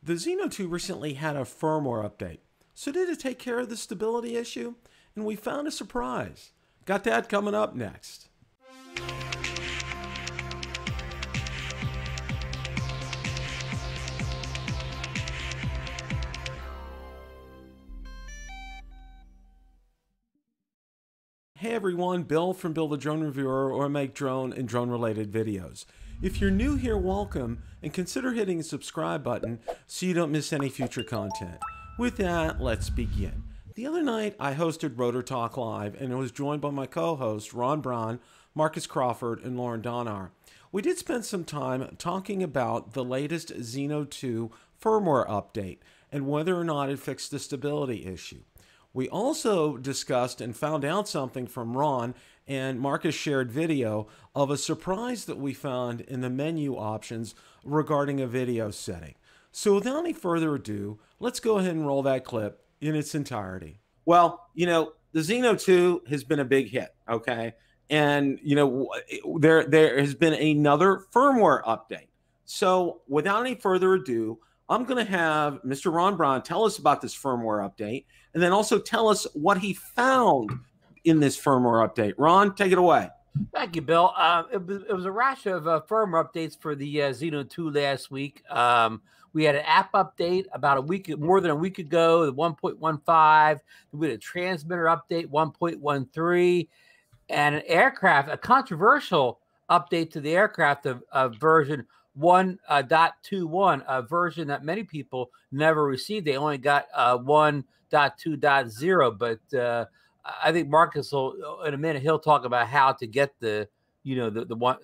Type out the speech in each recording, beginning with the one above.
The Zino 2 recently had a firmware update. So did it take care of the stability issue? And we found a surprise. Got that coming up next. Hey everyone, Bill from Bill the Drone Reviewer, or I make drone and drone related videos. If you're new here, welcome, and consider hitting the subscribe button so you don't miss any future content. With that, let's begin. The other night, I hosted Rotor Talk Live and was joined by my co-hosts Ron Braun, Marcus Crawford, and Lauren Donar. We did spend some time talking about the latest Zino 2 firmware update and whether or not it fixed the stability issue. We also discussed and found out something from Ron, and Marcus shared video of a surprise that we found in the menu options regarding a video setting. So without any further ado, let's go ahead and roll that clip in its entirety. Well, you know, the Zino 2 has been a big hit, okay? And, you know, there has been another firmware update. So without any further ado, I'm going to have Mr. Ron Braun tell us about this firmware update and then also tell us what he found in this firmware update. Ron, take it away. Thank you, Bill. It was a rash of firmware updates for the Zino 2 last week. We had an app update about more than a week ago, the 1.15. We had a transmitter update, 1.13, and an aircraft, a controversial update to the aircraft of version 1.21, a version that many people never received. They only got 1.2.0, but I think Marcus will, in a minute, he'll talk about how to get the, you know, the one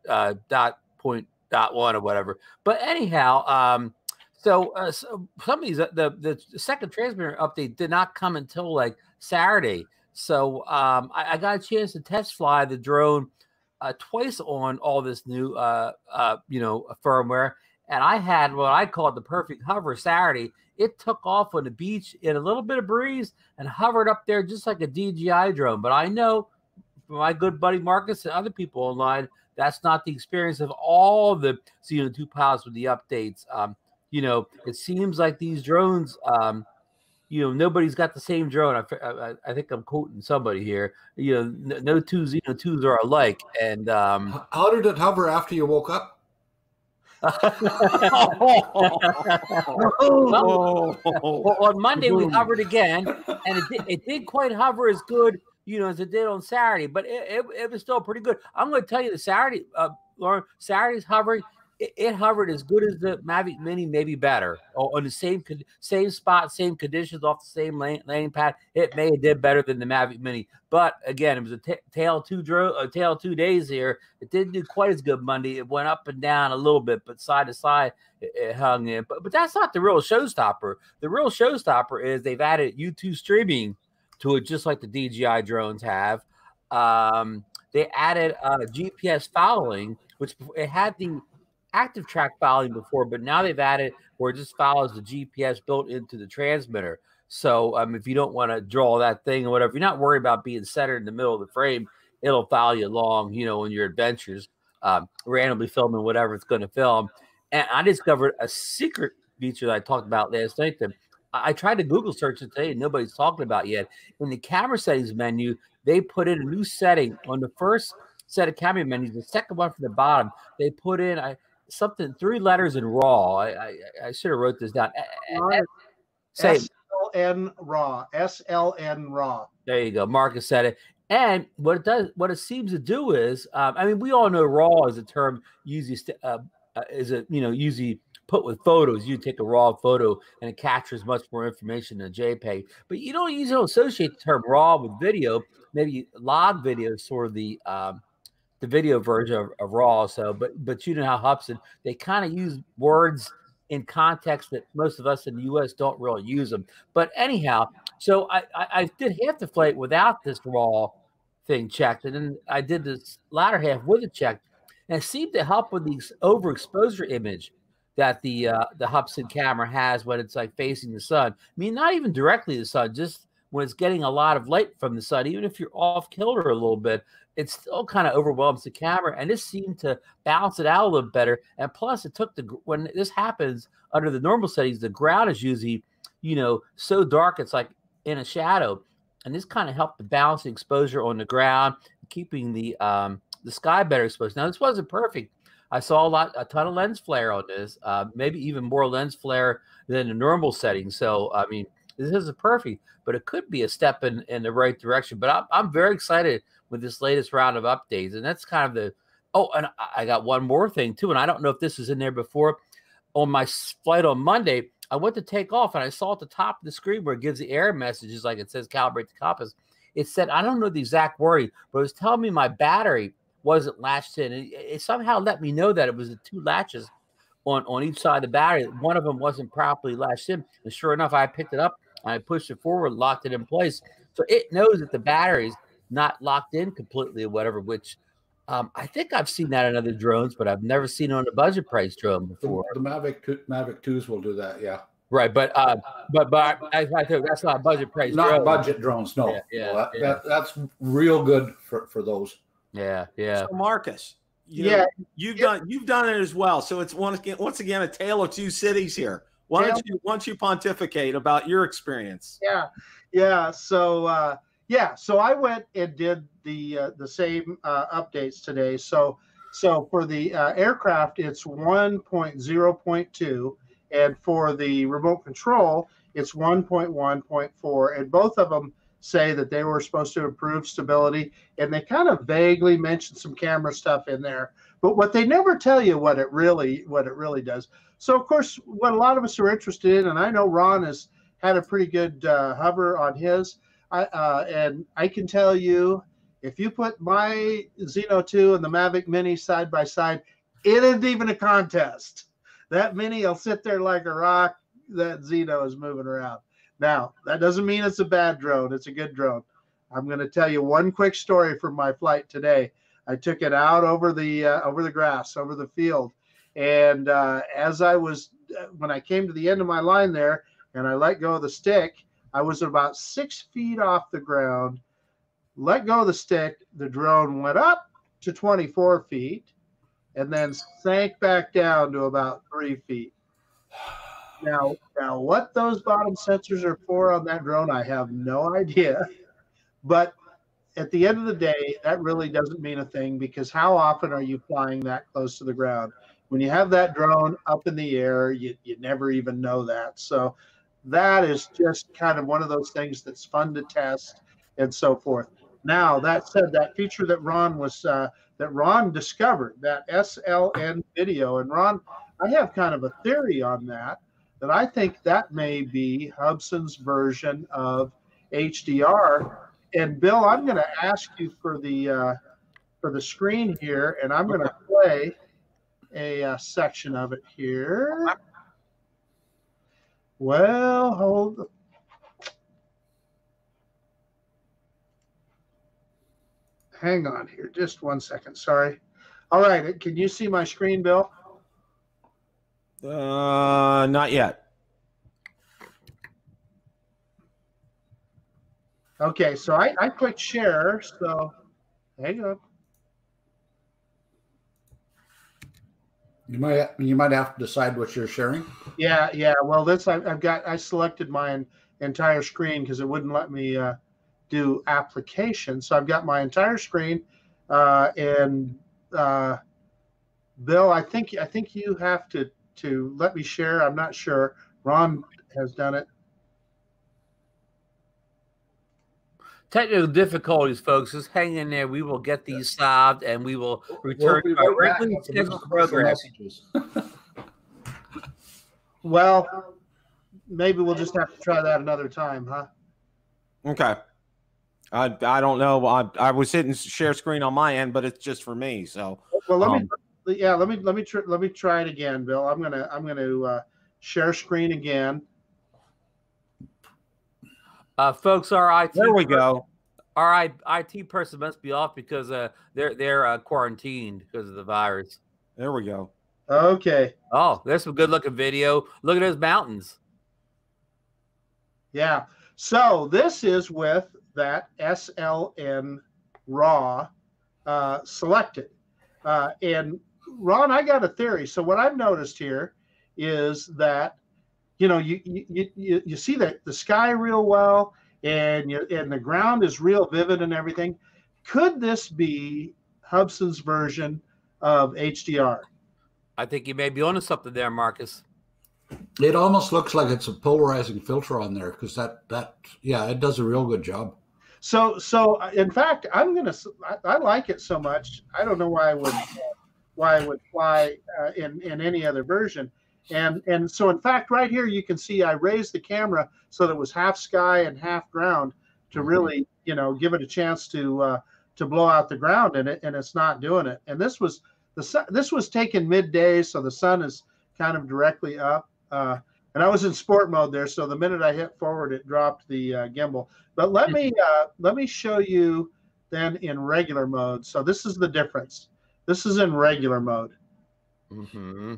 .1 or whatever. But anyhow, so some of these, the second transmitter update did not come until like Saturday. So I got a chance to test fly the drone twice on all this new, firmware. And I had what I called the perfect hover Saturday. It took off on the beach in a little bit of breeze and hovered up there just like a DJI drone. But I know from my good buddy Marcus and other people online, that's not the experience of all the Zino 2 pilots with the updates. You know, it seems like these drones, you know, nobody's got the same drone. I think I'm quoting somebody here. You know, no two Zino 2s are alike. And how did it hover after you woke up? Well, on Monday we hovered again, and it did quite hover as good, you know, as it did on Saturday, but it was still pretty good. I'm going to tell you the Saturday, Lauren, Saturday's hovering. It hovered as good as the Mavic Mini, maybe better, on the same spot, same conditions, off the same landing pad. It may have did better than the Mavic Mini, but again, it was a tail 2 days here. It didn't do quite as good Monday. It went up and down a little bit, but side to side, it hung in. But that's not the real showstopper. The real showstopper is they've added YouTube streaming to it, just like the DJI drones have. They added GPS following, which it had the active track following before, but now they've added where it just follows the GPS built into the transmitter. So if you don't want to draw that thing or whatever, you're not worried about being centered in the middle of the frame, it'll follow you along, you know, in your adventures, randomly filming whatever it's going to film. And I discovered a secret feature that I talked about last night that I tried to Google search it today and nobody's talking about yet. In the camera settings menu, they put in a new setting on the first set of camera menus, the second one from the bottom. They put in something 3 letters in RAW. I should have wrote this down. SLN RAW. SLN RAW. There you go. Marcus said it. And what it seems to do is, I mean, we all know RAW is a term usually put with photos. You take a RAW photo and it captures much more information than a JPEG. But you don't usually associate the term RAW with video. Maybe log video is sort of the video version of RAW. So, but you know how Hubsan, they kind of use words in context that most of us in the U.S. don't really use them. But anyhow, so I did half the flight without this RAW thing checked, and then I did this latter half with it checked, and it seemed to help with the overexposure image that the Hubsan camera has when it's like facing the sun. I mean, not even directly the sun, just when it's getting a lot of light from the sun, even if you're off kilter a little bit, it still kind of overwhelms the camera. And this seemed to balance it out a little better. And plus, it took when this happens under the normal settings, the ground is usually, you know, so dark it's like in a shadow. And this kind of helped the balance the exposure on the ground, keeping the sky better exposed. Now, this wasn't perfect. I saw a ton of lens flare on this, maybe even more lens flare than the normal setting. So, I mean, this isn't perfect, but it could be a step in the right direction. But I'm very excited with this latest round of updates. And that's kind of the, oh, and I got one more thing too. And I don't know if this was in there before. On my flight on Monday, I went to take off and I saw at the top of the screen where it gives the error messages, like it says calibrate the compass. It said, I don't know the exact wording, but it was telling me my battery wasn't latched in. It somehow let me know that it was the two latches on each side of the battery. One of them wasn't properly latched in. And sure enough, I picked it up and I pushed it forward, locked it in place. So it knows that the battery's not locked in completely or whatever, which I think I've seen that in other drones, but I've never seen it on a budget price drone before. The Mavic 2s will do that, yeah. Right, but I think that's not a budget price. Not drone. budget drones, no. Yeah, that's real good for those. Yeah. So Marcus, you've done it as well. So it's once again a tale of two cities here. Why don't you pontificate about your experience? Yeah. So I went and did the same updates today. So for the aircraft, it's 1.0.2, and for the remote control, it's 1.1.4, and both of them say that they were supposed to improve stability, and they kind of vaguely mentioned some camera stuff in there, but what they never tell you what it really does. So of course, what a lot of us are interested in, and I know Ron has had a pretty good hover on his, and I can tell you, if you put my Zino 2 and the Mavic Mini side by side, it isn't even a contest. That Mini will sit there like a rock. That Zino is moving around. Now, that doesn't mean it's a bad drone. It's a good drone. I'm going to tell you one quick story from my flight today. I took it out over the grass, over the field, and when I came to the end of my line there, and I let go of the stick, I was about 6 feet off the ground. Let go of the stick. The drone went up to 24 feet, and then sank back down to about 3 feet. Now, what those bottom sensors are for on that drone, I have no idea. But at the end of the day, that really doesn't mean a thing, because how often are you flying that close to the ground? When you have that drone up in the air, you never even know that. So that is just kind of one of those things that's fun to test and so forth. Now, that said, that feature that Ron discovered, that SLN video, and Ron, I have kind of a theory on that I think that may be Hubsan's version of HDR. And Bill, I'm going to ask you for the screen here, and I'm going to play a section of it here. Well, hold. Hang on here, just 1 second. Sorry. All right, can you see my screen, Bill? Not yet. Okay, so I clicked share, so hang on. You might have to decide what you're sharing. Yeah. Well, I selected my entire screen because it wouldn't let me do application. So I've got my entire screen, and Bill, I think you have to let me share. I'm not sure. Ron has done it. Technical difficulties, folks. Just hang in there. We will get these solved, and we will return to our regularly scheduled program. Well, maybe we'll just have to try that another time, huh? Okay. I don't know. I was hitting share screen on my end, but it's just for me. So well, let me try it again, Bill. I'm gonna share screen again. Folks, our IT. There we go. Our IT person must be off because they're quarantined because of the virus. There we go. Okay. Oh, there's some good looking video. Look at those mountains. Yeah. So this is with that SLN raw selected. And Ron, I got a theory. So what I've noticed here is that, you know, you see the sky real well, and the ground is real vivid and everything. Could this be Hubsan's version of HDR? I think you may be onto something there, Marcus. It almost looks like it's a polarizing filter on there, because yeah, it does a real good job. So in fact, I like it so much. I don't know why I would fly in any other version. And so in fact, right here you can see I raised the camera so that it was half sky and half ground to really, you know, give it a chance to blow out the ground, and it's not doing it. And this was taken midday, so the sun is kind of directly up. And I was in sport mode there, so the minute I hit forward, it dropped the gimbal. But let me show you then in regular mode. So this is the difference. This is in regular mode. Mm-hmm.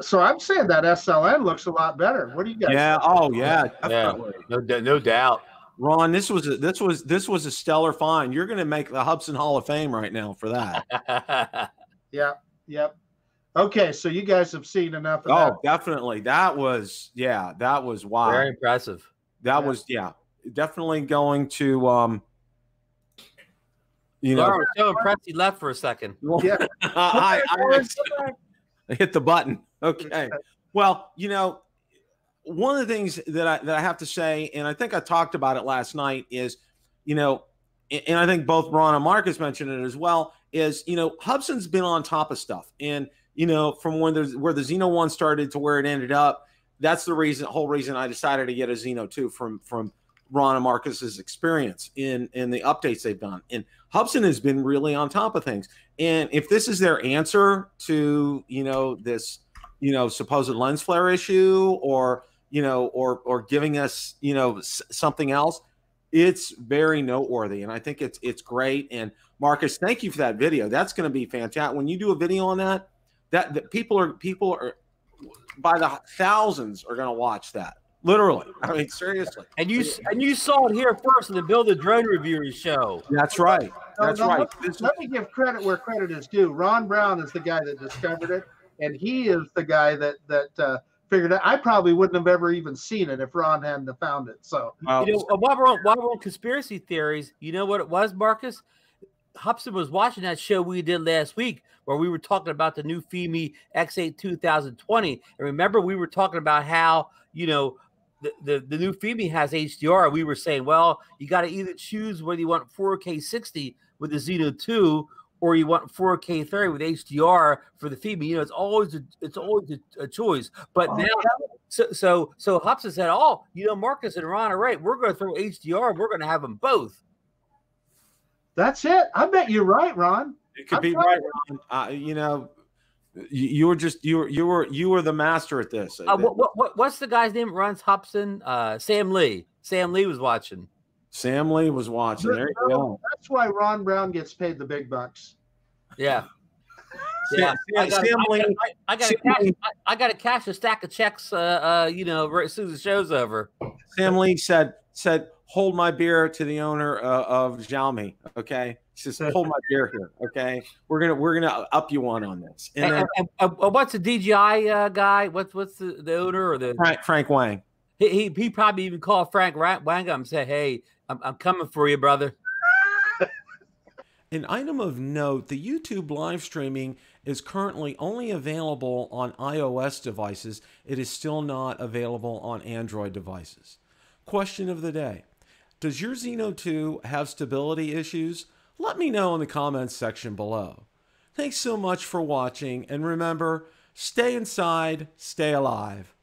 So I'm saying that SLN looks a lot better. What do you guys? Yeah. think? Oh, yeah. Definitely. Yeah. No doubt. Ron, this was a stellar find. You're going to make the Hubsan Hall of Fame right now for that. Yeah. Yep. Okay, so you guys have seen enough of that. Oh, definitely. That was wow. Very impressive. That was definitely going to you know. Laura was so impressed he left for a second. Yeah. I hit the button. Okay. Well, you know, one of the things that I have to say, and I think I talked about it last night, is, you know, and I think both Ron and Marcus mentioned it as well, is, you know, Hubsan's been on top of stuff. And, you know, from where the Zino 1 started to where it ended up, that's the whole reason I decided to get a Zino 2 from Ron and Marcus's experience in the updates they've done. And Hubsan has been really on top of things. And if this is their answer to, you know, this, you know, supposed lens flare issue, or, you know, or giving us, you know, something else, it's very noteworthy. And I think it's great. And Marcus, thank you for that video. That's going to be fantastic. When you do a video on that, that people are by the thousands are going to watch that. Literally. I mean, seriously. And you saw it here first in the Build a Drone Reviewers show. That's right. That's right. Let me give credit where credit is due. Ron Brown is the guy that discovered it, and he is the guy that figured it. I probably wouldn't have ever even seen it if Ron hadn't have found it. So, you know, while we're on conspiracy theories, you know what it was, Marcus? Hubsan was watching that show we did last week where we were talking about the new Fimi X8 2020. And remember, we were talking about how, you know, the new Fimi has HDR. We were saying, well, you got to either choose whether you want 4K 60 with the Zino 2 or you want 4K 30 with HDR for the Fimi. You know, it's always a choice. But now, so Hubsan said, oh, you know, Marcus and Ron are right. We're going to throw HDR. We're going to have them both. That's it. I bet you're right, Ron. It could be right, Ron. You know, you were the master at this. What's the guy's name that runs Hubsan? Sam Lee. Sam Lee was watching. Sam Lee was watching. There you go. That's why Ron Brown gets paid the big bucks. Yeah. Yeah. I got to cash a stack of checks. You know, right as soon as the show's over. Sam Lee said, hold my beer to the owner of Xiaomi. Okay. He says, hold my beer here. Okay. We're gonna up you one on this. And what's the DJI guy? What's the owner or the Frank Wang? He probably even called Frank Wang up and said, hey, I'm coming for you, brother. An item of note, the YouTube live streaming is currently only available on iOS devices. It is still not available on Android devices. Question of the day. Does your Zino 2 have stability issues? Let me know in the comments section below. Thanks so much for watching, and remember, stay inside, stay alive.